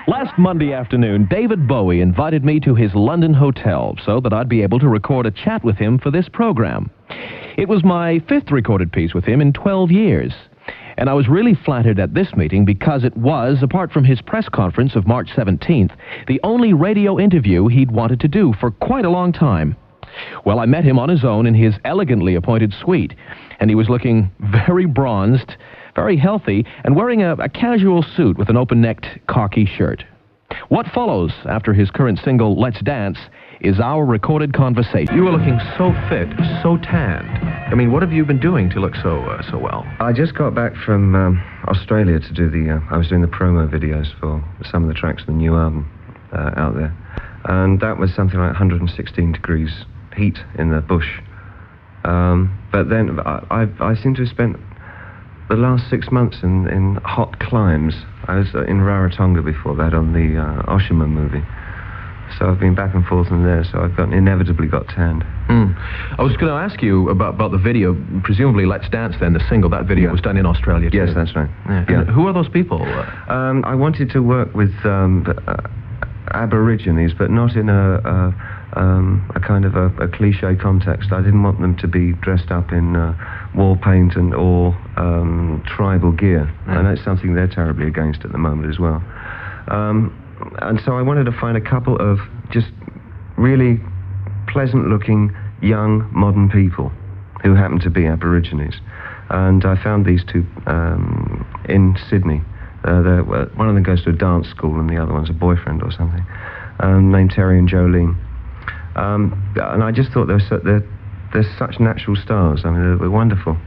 Last Monday afternoon, David Bowie invited me to his London hotel so that I'd be able to record a chat with him for this program. It was my 5th recorded piece with him in 12 years. And I was really flattered at this meeting because it was, apart from his press conference of March 17th, the only radio interview he'd wanted to do for quite a long time. Well, I met him on his own in his elegantly appointed suite, and he was looking very bronzed, very healthy, and wearing a casual suit with an open-necked khaki shirt. What follows after his current single, Let's Dance, is our recorded conversation. You were looking so fit, so tanned. I mean, what have you been doing to look so well? I just got back from Australia to do I was doing the promo videos for some of the tracks of the new album out there. And that was something like 116 degrees heat in the bush. But then I seem to have spent the last 6 months in hot climes. I was in Rarotonga before that on the Oshima movie. So I've been back and forth in there, so I've inevitably got tanned. I was going to ask you about the video. Presumably Let's Dance, then, the single, that video was done in Australia too. Yes, that's right. Yeah. Who are those people? I wanted to work with Aborigines, but not in a kind of a cliche context. I didn't want them to be dressed up in war paint or tribal gear. I know it's something they're terribly against at the moment as well. And so I wanted to find a couple of just really pleasant-looking, young, modern people who happen to be Aborigines. And I found these two in Sydney. One of them goes to a dance school and the other one's a boyfriend or something, named Terry and Jolene. And I just thought they're such natural stars. I mean, they're wonderful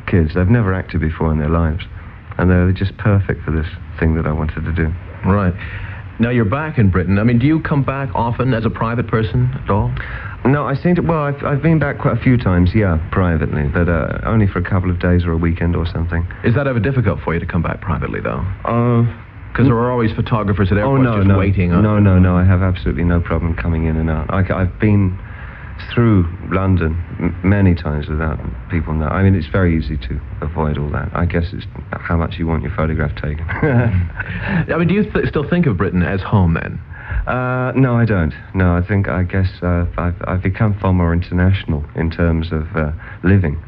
kids. They've never acted before in their lives. And they're just perfect for this thing that I wanted to do. Right. Now, you're back in Britain. I mean, do you come back often as a private person at all? No, I've been back quite a few times, yeah, privately, but only for a couple of days or a weekend or something. Is that ever difficult for you to come back privately, though? Because there are always photographers at airports just waiting. No, I have absolutely no problem coming in and out. I've been through London many times without people know. I mean, it's very easy to avoid all that. I guess it's how much you want your photograph taken. I mean, do you still think of Britain as home, then? No, I don't. No, I guess I've become far more international in terms of living.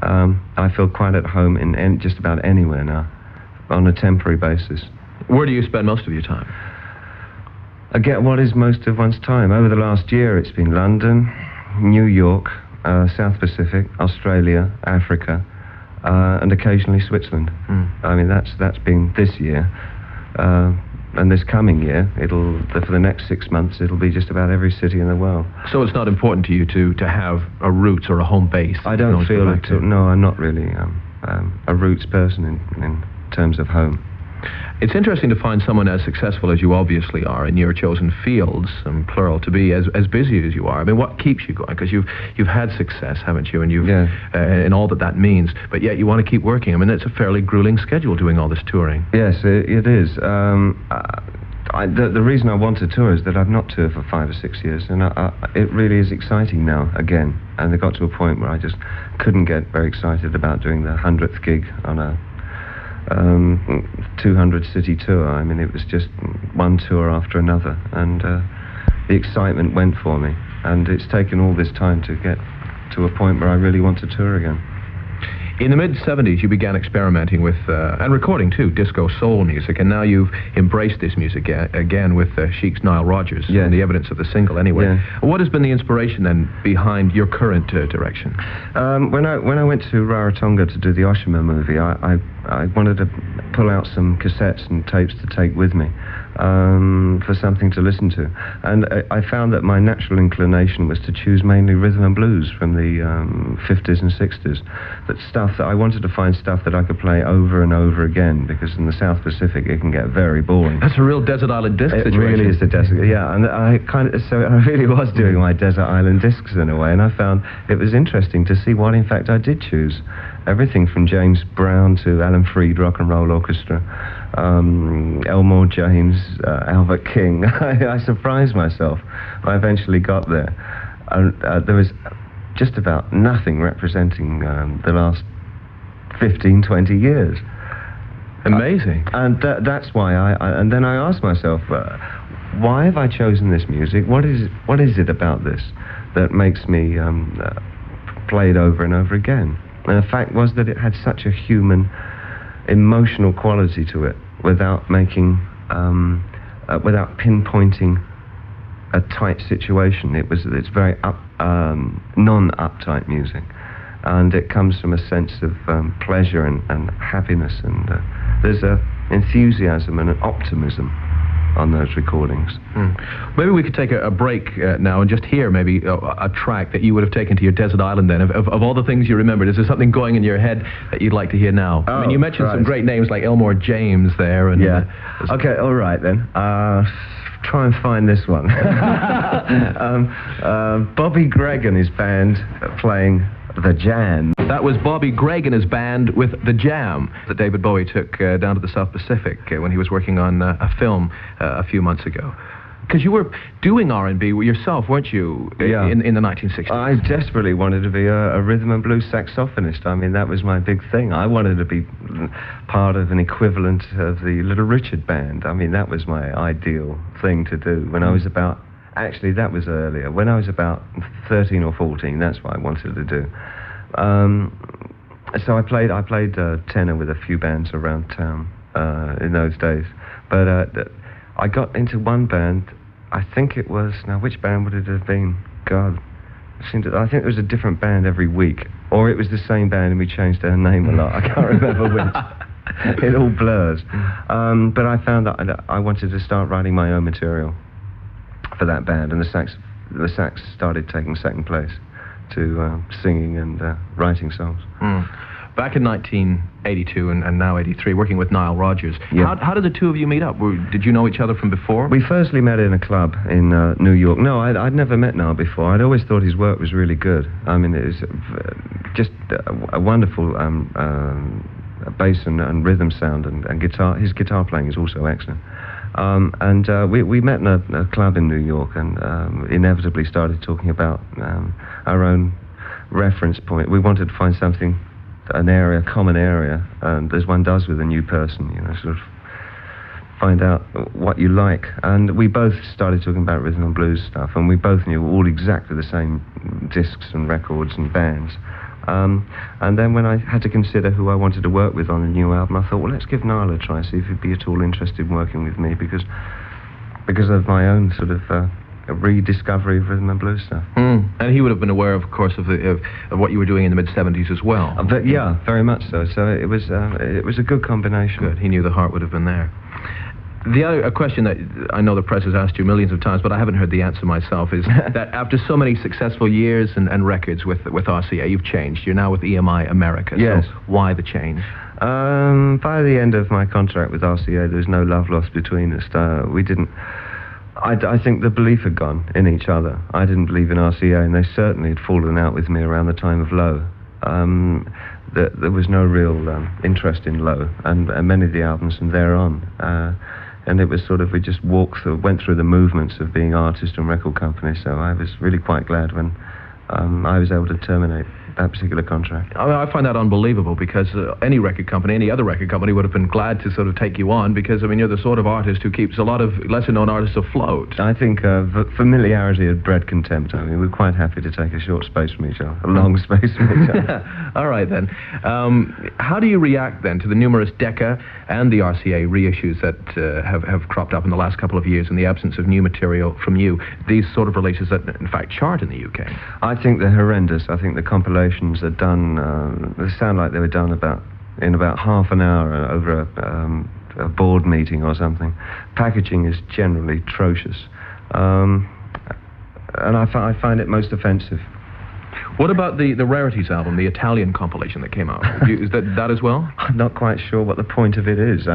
I feel quite at home in just about anywhere now, on a temporary basis. Where do you spend most of your time? Again, what is most of one's time? Over the last year, it's been London, New York, South Pacific, Australia, Africa, and occasionally Switzerland. I mean, that's been this year. And this coming year, for the next 6 months, it'll be just about every city in the world. So it's not important to you to have a roots or a home base? I don't feel it. No, I'm not really a roots person in terms of home. It's interesting to find someone as successful as you obviously are in your chosen fields, and plural, to be as busy as you are. I mean, what keeps you going? Because you've had success, haven't you? And you've and all that means. But yet you want to keep working. I mean, it's a fairly grueling schedule doing all this touring. Yes, it is. The reason I want to tour is that I've not toured for 5 or 6 years, and it really is exciting now again. And it got to a point where I just couldn't get very excited about doing the 100th gig on a 200 city tour. I mean, it was just one tour after another, and the excitement went for me, and it's taken all this time to get to a point where I really want to tour again. In the mid-'70s, you began experimenting with, and recording too, disco soul music, and now you've embraced this music again with Chic's Nile Rodgers, and the evidence of the single anyway. Yeah. What has been the inspiration then behind your current direction? When I went to Rarotonga to do the Oshima movie, I wanted to pull out some cassettes and tapes to take with me for something to listen to. And I found that my natural inclination was to choose mainly rhythm and blues from the 50s and 60s. I wanted to find stuff that I could play over and over again, because in the South Pacific it can get very boring. That's a real desert island disc situation. It really is a desert, yeah. And I really was doing my desert island discs in a way, and I found it was interesting to see what in fact I did choose. Everything from James Brown to Alan Freed Rock and Roll Orchestra, Elmore James, Albert King. I surprised myself. I eventually got there. There was just about nothing representing the last 15, 20 years. Amazing. And that's why and then I asked myself, why have I chosen this music? What is it about this that makes me play it over and over again? And the fact was that it had such a human, emotional quality to it, without making, without pinpointing a tight situation. It's very non-uptight music, and it comes from a sense of pleasure and happiness, and there's a enthusiasm and an optimism on those recordings. Maybe we could take a break now and just hear maybe a track that you would have taken to your desert island then. Of all the things you remembered, is there something going in your head that you'd like to hear now? I mean, you mentioned some great names like Elmore James there. And, okay, all right then. Try and find this one. Bobby Gregg and his band playing The Jam. That was Bobby Gregg and his band with The Jam that David Bowie took down to the South Pacific when he was working on a film a few months ago. Because you were doing R&B yourself, weren't you, in the 1960s? I desperately wanted to be a rhythm and blues saxophonist. I mean, that was my big thing. I wanted to be part of an equivalent of the Little Richard Band. I mean, that was my ideal thing to do when I was about... Actually, that was earlier. When I was about 13 or 14, that's what I wanted to do. So I played tenor with a few bands around town in those days. But I got into one band. I think it was... Now, which band would it have been? God. I think it was a different band every week. Or it was the same band and we changed their name a lot. I can't remember which. It all blurs. But I found that I wanted to start writing my own material for that band, and the sax started taking second place to singing and writing songs. Back in 1982 and now 83, working with Nile Rodgers, how did the two of you meet up? Did you know each other from before? We firstly met in a club in New York. No, I'd never met Nile before. I'd always thought his work was really good. I mean, it was just a wonderful bass and rhythm sound, and guitar. His guitar playing is also excellent. We met in a club in New York, and inevitably started talking about our own reference point. We wanted to find something, a common area, and as one does with a new person, sort of find out what you like. And we both started talking about rhythm and blues stuff, and we both knew all exactly the same discs and records and bands. And then when I had to consider who I wanted to work with on a new album, I thought, well, let's give Nile a try, see if he'd be at all interested in working with me, because of my own sort of rediscovery of rhythm and blues stuff. And he would have been aware, of course, of what you were doing in the mid-70s as well. But yeah, very much so. So it was a good combination. Good. He knew the heart would have been there. The other question that I know the press has asked you millions of times, but I haven't heard the answer myself, is that after so many successful years and records with RCA, you've changed. You're now with EMI America. Yes. So why the change? By the end of my contract with RCA, there was no love lost between us. We didn't... I think the belief had gone in each other. I didn't believe in RCA, and they certainly had fallen out with me around the time of Low. There was no real interest in Low, and many of the albums from there on. And it was sort of, we just went through the movements of being artist and record company, so I was really quite glad when I was able to terminate that particular contract. I find that unbelievable, because any record company, any other record company would have been glad to sort of take you on, because, I mean, you're the sort of artist who keeps a lot of lesser-known artists afloat. I think familiarity had bred contempt. I mean, we're quite happy to take a short space from each other, a long space from each other. All right, then. How do you react, then, to the numerous Decca and the RCA reissues that have cropped up in the last couple of years in the absence of new material from you, these sort of releases that, in fact, chart in the UK? I think they're horrendous. I think the compilations are done, they sound like they were done in about half an hour over a board meeting or something. Packaging is generally atrocious. And I find it most offensive. What about the Rarities album, the Italian compilation that came out? Is that as well? I'm not quite sure what the point of it is,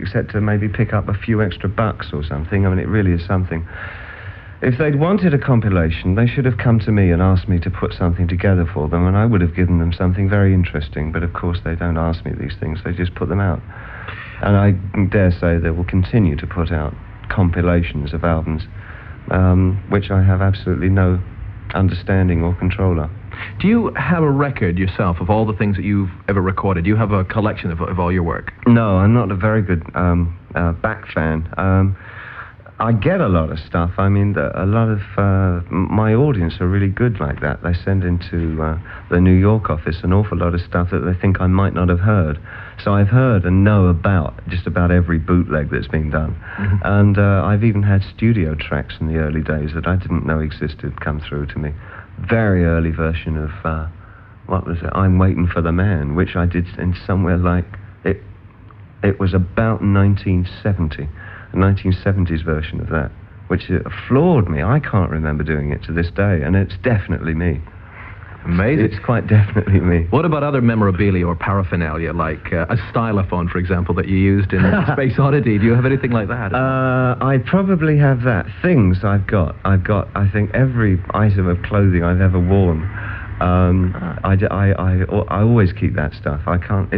except to maybe pick up a few extra bucks or something. I mean, it really is something. If they'd wanted a compilation, they should have come to me and asked me to put something together for them, and I would have given them something very interesting. But of course, they don't ask me these things, they just put them out. And I dare say they will continue to put out compilations of albums, which I have absolutely no understanding or control of. Do you have a record yourself of all the things that you've ever recorded? Do you have a collection of all your work? No, I'm not a very good back fan. I get a lot of stuff. I mean, a lot of my audience are really good like that. They send into the New York office an awful lot of stuff that they think I might not have heard. So I've heard and know about just about every bootleg that's been done. Mm-hmm. And I've even had studio tracks in the early days that I didn't know existed come through to me. Very early version of, what was it, I'm Waiting for the Man, which I did in somewhere like, it was about 1970. A 1970s version of that, which floored me. I can't remember doing it to this day, and it's definitely me. Amazing. It's quite definitely me. What about other memorabilia or paraphernalia, like a stylophone, for example, that you used in Space Oddity? Do you have anything like that? I probably have that. Things I've got, I think, every item of clothing I've ever worn. I always keep that stuff. I can't,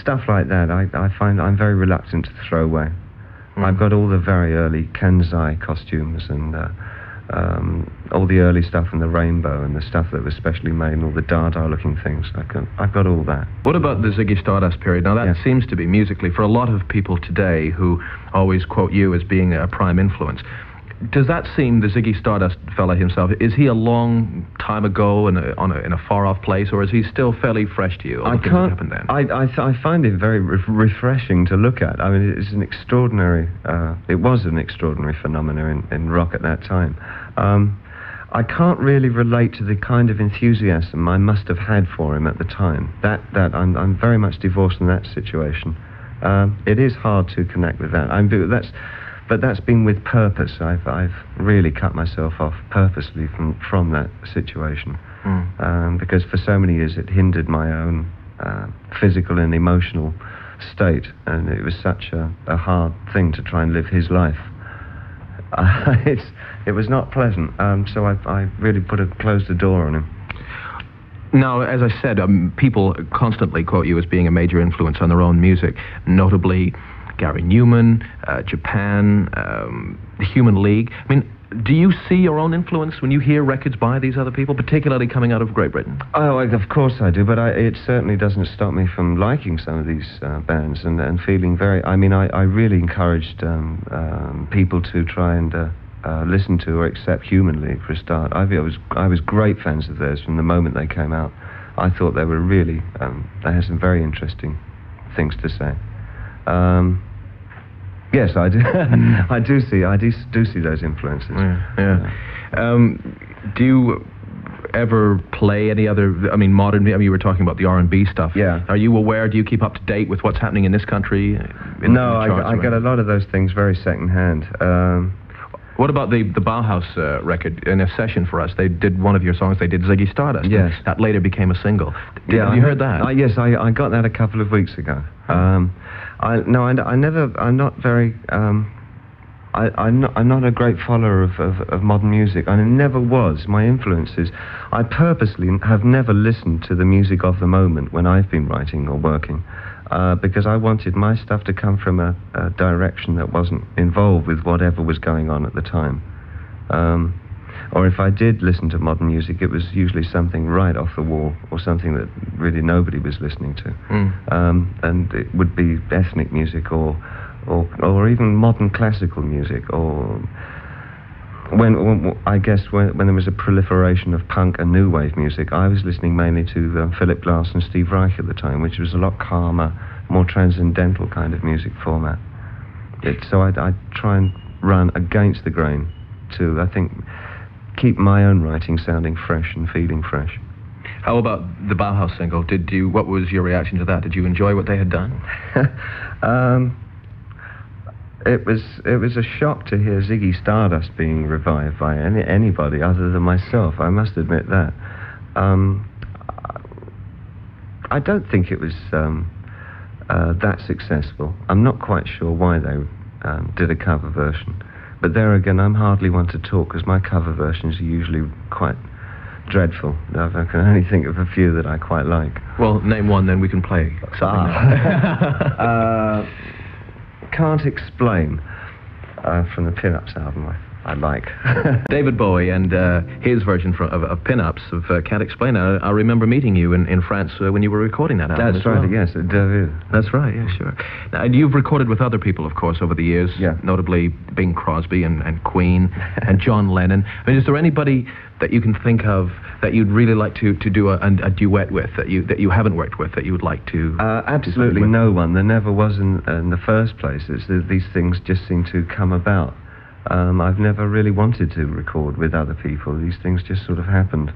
stuff like that, I find I'm very reluctant to throw away. I've got all the very early Kansai costumes and all the early stuff in the Rainbow and the stuff that was specially made and all the Dada-looking things. I've got all that. What about the Ziggy Stardust period? Now, that seems to be, musically, for a lot of people today who always quote you as being a prime influence. Does that seem, the Ziggy Stardust fella himself, is he a long time ago in a far-off place, or is he still fairly fresh to you? I can't. Happened then? I find it very refreshing to look at. I mean, it's an extraordinary. It was an extraordinary phenomenon in rock at that time. I can't really relate to the kind of enthusiasm I must have had for him at the time. That I'm very much divorced from that situation. It is hard to connect with that. But that's been with purpose. I've really cut myself off purposely from that situation, because for so many years it hindered my own physical and emotional state, and it was such a hard thing to try and live his life. It was not pleasant, so I really closed the door on him. Now, as I said, people constantly quote you as being a major influence on their own music, notably Gary Newman, Japan, the Human League. I mean, do you see your own influence when you hear records by these other people, particularly coming out of Great Britain? Oh, of course I do, but it certainly doesn't stop me from liking some of these bands and feeling very... I mean, I really encouraged people to try and listen to or accept Human League for a start. I was great fans of theirs from the moment they came out. I thought they were really... they had some very interesting things to say. Yes, I do. I do see those influences. Yeah. Do you ever play any other? I mean, modern. I mean, you were talking about the R&B stuff. Yeah. Are you aware? Do you keep up to date with what's happening in this country? No, I get a lot of those things very secondhand. What about the Bauhaus record? In a session for us, they did one of your songs. They did Ziggy Stardust. Yes. That later became a single. Have you heard that? Yes, I got that a couple of weeks ago. I'm not very. I'm not a great follower of modern music, and I never was. My influences, I purposely have never listened to the music of the moment when I've been writing or working, because I wanted my stuff to come from a direction that wasn't involved with whatever was going on at the time. Or if I did listen to modern music, it was usually something right off the wall, or something that really nobody was listening to. And it would be ethnic music, or even modern classical music, or when there was a proliferation of punk and new wave music, I was listening mainly to Philip Glass and Steve Reich at the time, which was a lot calmer, more transcendental kind of music format. So I try and run against the grain to, I think, keep my own writing sounding fresh and feeling fresh. How about the Bauhaus single? What was your reaction to that? Did you enjoy what they had done? It was a shock to hear Ziggy Stardust being revived by anybody other than myself. I must admit that. I don't think it was that successful. I'm not quite sure why they did a cover version. But there again, I'm hardly one to talk, because my cover versions are usually quite dreadful. I can only think of a few that I quite like. Well, name one, then we can play something. Can't Explain, from the Pin-Ups album. I like. David Bowie and his version of Pin-Ups of Can't Explain It. I remember meeting you in France when you were recording that album. That's right, yes, at Deauville. That's right, yeah, sure. Now, and you've recorded with other people, of course, over the years, notably Bing Crosby and Queen and John Lennon. I mean, is there anybody that you can think of that you'd really like to do a duet with, that you haven't worked with, that you would like to... Absolutely no one. There never was in the first place. These things just seem to come about. I've never really wanted to record with other people. These things just sort of happened.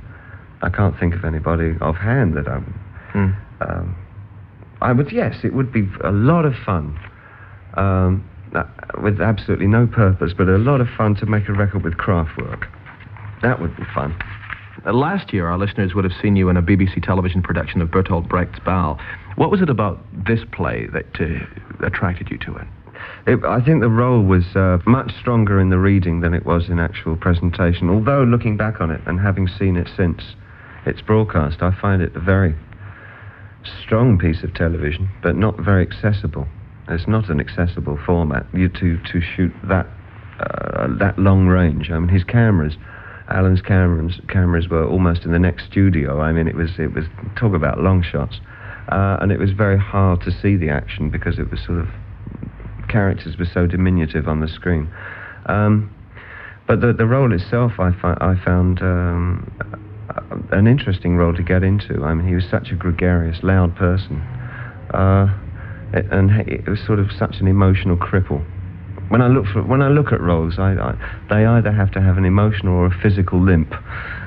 I can't think of anybody offhand that I would, yes, it would be a lot of fun, with absolutely no purpose, but a lot of fun to make a record with Kraftwerk. That would be fun. Last year, our listeners would have seen you in a BBC television production of Bertolt Brecht's Ball. What was it about this play that attracted you to it? I think the role was much stronger in the reading than it was in actual presentation. Although, looking back on it and having seen it since its broadcast, I find it a very strong piece of television, but not very accessible. It's not an accessible format to shoot that long range. I mean, his cameras, Alan's cameras were almost in the next studio. I mean, it was talk about long shots, and it was very hard to see the action because it was sort of, characters were so diminutive on the screen. But the role itself, I found an interesting role to get into. I mean, he was such a gregarious, loud person, and it was sort of such an emotional cripple. When I look at roles, they either have to have an emotional or a physical limp.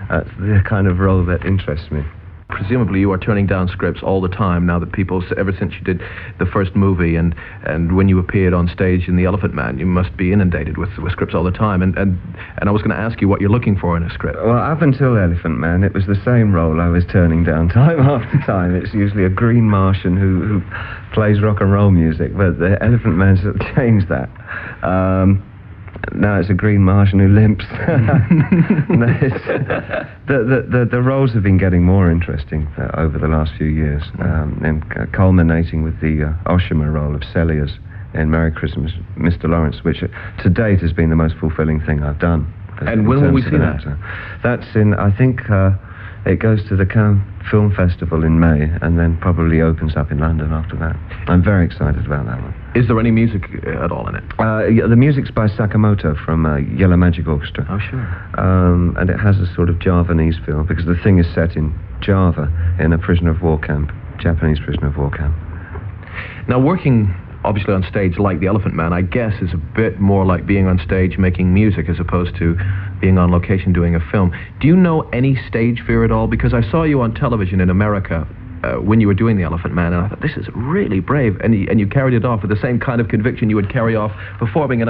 That's the kind of role that interests me. Presumably you are turning down scripts all the time now that people, ever since you did the first movie and when you appeared on stage in The Elephant Man, you must be inundated with scripts all the time. And I was going to ask you what you're looking for in a script. Well, up until Elephant Man, it was the same role I was turning down time after time. It's usually a green Martian who plays rock and roll music, but the Elephant Man sort of changed that. Now it's a green Martian who limps. The roles have been getting more interesting over the last few years, and culminating with the Oshima role of Celia's in Merry Christmas, Mr. Lawrence, which to date has been the most fulfilling thing I've done. And when will we see that? That's in, I think, it goes to the Cannes Film Festival in May, and then probably opens up in London after that. I'm very excited about that one. Is there any music at all in it? Yeah, the music's by Sakamoto from Yellow Magic Orchestra. Oh, sure. And it has a sort of Javanese feel, because the thing is set in Java, in a prisoner of war camp, Japanese prisoner of war camp. Now, working obviously on stage like The Elephant Man, I guess is a bit more like being on stage making music as opposed to being on location doing a film. Do you know any stage fear at all? Because I saw you on television in America when you were doing The Elephant Man, and I thought, this is really brave, and you carried it off with the same kind of conviction you would carry off performing in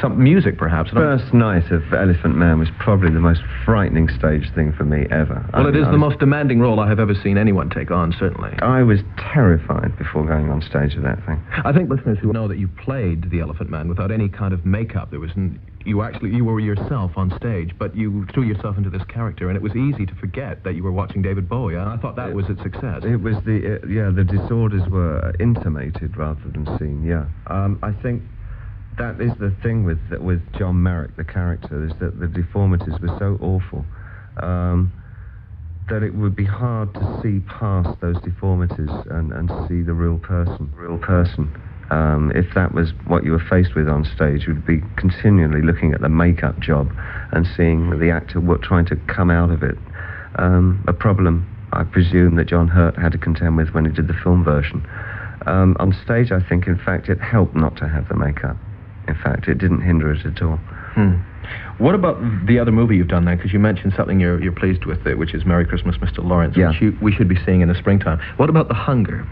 some music, perhaps. First night of Elephant Man was probably the most frightening stage thing for me ever. Well, it is the most demanding role I have ever seen anyone take on, certainly. I was terrified before going on stage with that thing. I think listeners who know that you played The Elephant Man without any kind of makeup, you were yourself on stage, but you threw yourself into this character, and it was easy to forget that you were watching David Bowie, and I thought that was its success. It was the disorders were intimated rather than seen, yeah. I think that is the thing with John Merrick, the character, is that the deformities were so awful that it would be hard to see past those deformities and see the real person. If that was what you were faced with on stage, you'd be continually looking at the makeup job and seeing the actor trying to come out of it. A problem, I presume, that John Hurt had to contend with when he did the film version. On stage, I think, in fact, it helped not to have the makeup. In fact, it didn't hinder it at all. What about the other movie you've done then? Because you mentioned something you're pleased with, which is Merry Christmas, Mr. Lawrence, which we should be seeing in the springtime. What about The Hunger?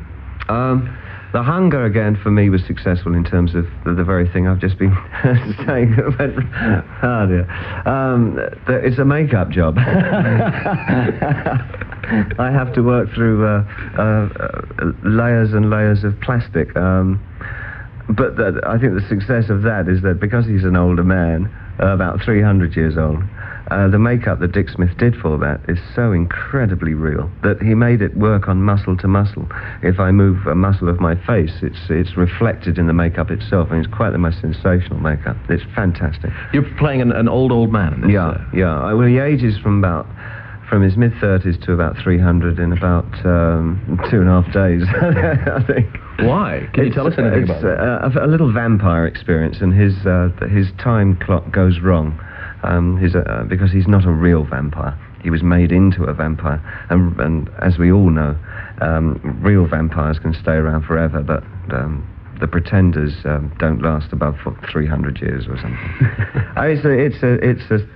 The Hunger, again, for me, was successful in terms of the very thing I've just been saying. Oh, dear. It's a makeup job. I have to work through layers and layers of plastic. But I think the success of that is that because he's an older man, about 300 years old, the makeup that Dick Smith did for that is so incredibly real that he made it work on muscle to muscle. If I move a muscle of my face, it's reflected in the makeup itself, and it's quite the most sensational makeup. It's fantastic. You're playing an old man in this. Yeah. Well, he ages from his mid-30s to about 300 in about 2.5 days, I think. Why? Can you tell us anything about it? A little vampire experience, and his time clock goes wrong. Because he's not a real vampire. He was made into a vampire. And as we all know, real vampires can stay around forever, but the pretenders don't last above 300 years or something.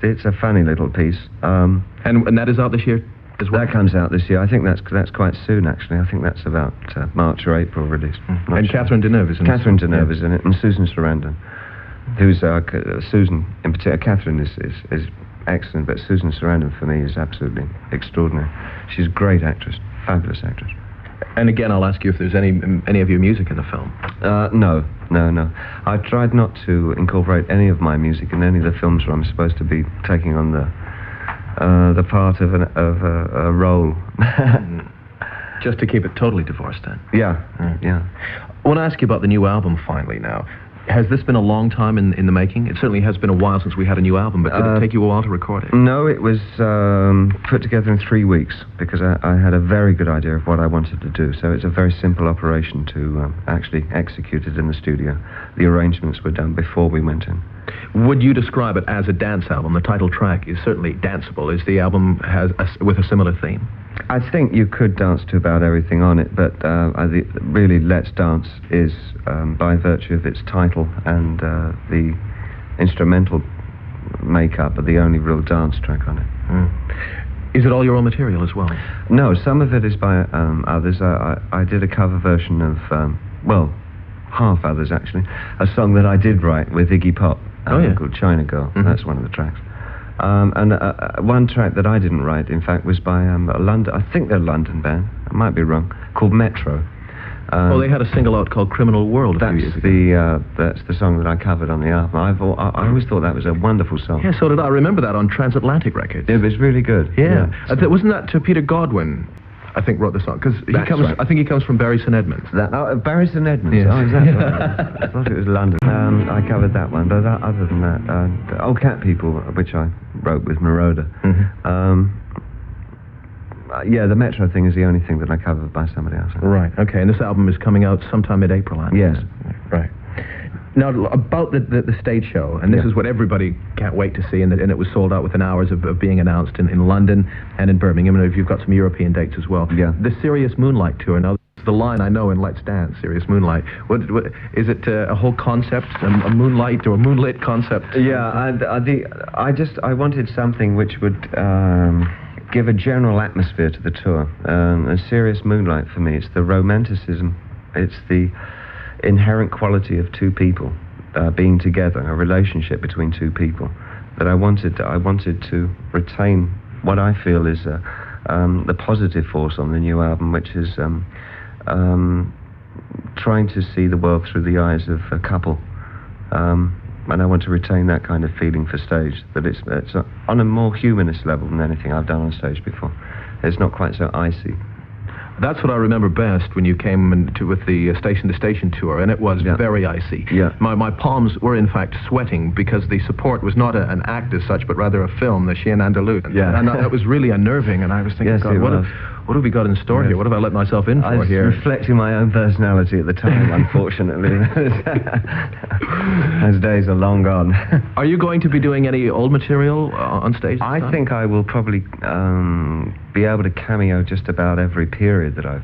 It's a funny little piece. And that is out this year as well? That comes out this year. I think that's quite soon, actually. I think that's about March or April release. And Catherine Deneuve is in it. Catherine Deneuve is in it, and Susan Sarandon. Who's Susan in particular. Catherine is excellent, but Susan Sarandon for me is absolutely extraordinary. She's a great actress, fabulous actress. And again, I'll ask you if there's any of your music in the film. No. I tried not to incorporate any of my music in any of the films where I'm supposed to be taking on the part of a role. Just to keep it totally divorced, then. Yeah. I want to ask you about the new album finally now. Has this been a long time in the making? It certainly has been a while since we had a new album, but did it take you a while to record it? No, it was put together in 3 weeks, because I had a very good idea of what I wanted to do, so it's a very simple operation to actually execute it in the studio. The arrangements were done before we went in. Would you describe it as a dance album? The title track is certainly danceable. Is the album with a similar theme? I think you could dance to about everything on it, but really Let's Dance is, by virtue of its title and the instrumental makeup, the only real dance track on it. Is it all your own material as well? No, some of it is by others. I did a cover version of, half others actually, a song that I did write with Iggy Pop called China Girl. Mm-hmm. That's one of the tracks. And one track that I didn't write, in fact, was by I think they're a London band, I might be wrong, called Metro. They had a single out called Criminal World a few years ago. That's the song that I covered on the album. I always thought that was a wonderful song. Yeah, so did I. Remember that on Transatlantic Records. It was really good. Yeah. Wasn't that to Peter Godwin, I think, wrote the song? Because I think he comes from Bury St Edmunds. Bury St Edmunds? Yes. Oh, exactly. I thought it was London. I covered that one, but other than that, Old Cat People, which I wrote with Moroder. Mm-hmm. The Metro thing is the only thing that I covered by somebody else. Right, okay, and this album is coming out sometime mid-April, I Yes. Right. Now, about the stage show, and this is what everybody can't wait to see, and it was sold out within hours of being announced in London and in Birmingham, and you've got some European dates as well. Yeah. The Serious Moonlight Tour, now, the line I know in Let's Dance, Serious Moonlight. What is it? A whole concept, a moonlight or a moonlit concept? Yeah, I wanted something which would give a general atmosphere to the tour. A Serious Moonlight for me, it's the romanticism, it's the inherent quality of two people being together, a relationship between two people. That I wanted to retain what I feel is the positive force on the new album, which is trying to see the world through the eyes of a couple. And I want to retain that kind of feeling for stage, that it's on a more humanist level than anything I've done on stage before. It's not quite so icy. That's what I remember best when you came with the Station to Station tour, and it was very icy. Yeah. My palms were in fact sweating because the support was not an act as such, but rather a film, the Chien Andalou. Yeah. And that was really unnerving, and I was thinking, Yes, God, what have we got in store here? What have I let myself in for here? I was reflecting my own personality at the time, unfortunately. Those days are long gone. Are you going to be doing any old material on stage? I think I will probably be able to cameo just about every period that I've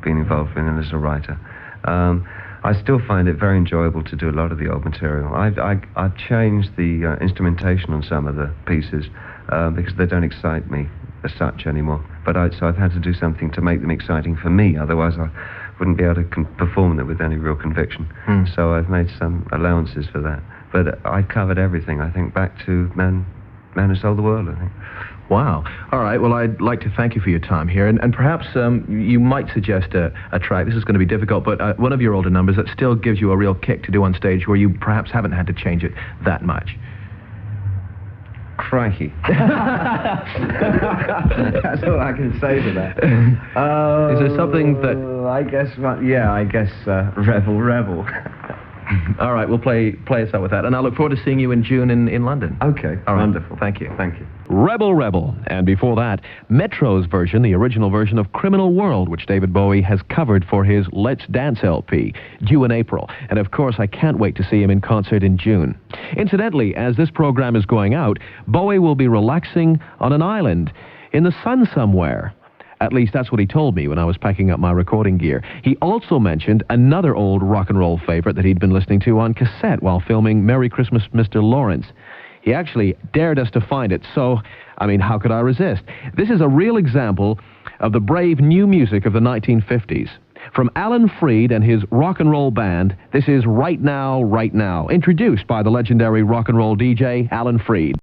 been involved in as a writer. I still find it very enjoyable to do a lot of the old material. I've changed the instrumentation on some of the pieces because they don't excite me as such anymore. So I've had to do something to make them exciting for me, otherwise I wouldn't be able to perform them with any real conviction. So I've made some allowances for that. But I covered everything, I think, back to Man Who Sold the World, I think. Wow. All right, well, I'd like to thank you for your time here, and perhaps you might suggest a track. This is going to be difficult, but one of your older numbers that still gives you a real kick to do on stage where you perhaps haven't had to change it that much. Crikey. That's all I can say to that. Is there something that... I guess, Rebel, Rebel. All right, we'll play us out with that. And I look forward to seeing you in June in London. Okay, all right. Wonderful. Thank you. Thank you. Rebel, Rebel. And before that, Metro's version, the original version of Criminal World, which David Bowie has covered for his Let's Dance LP, due in April. And of course, I can't wait to see him in concert in June. Incidentally, as this program is going out, Bowie will be relaxing on an island in the sun somewhere. At least that's what he told me when I was packing up my recording gear. He also mentioned another old rock and roll favorite that he'd been listening to on cassette while filming Merry Christmas, Mr. Lawrence. He actually dared us to find it, so, I mean, how could I resist? This is a real example of the brave new music of the 1950s. From Alan Freed and his rock and roll band, this is Right Now, Right Now, introduced by the legendary rock and roll DJ Alan Freed.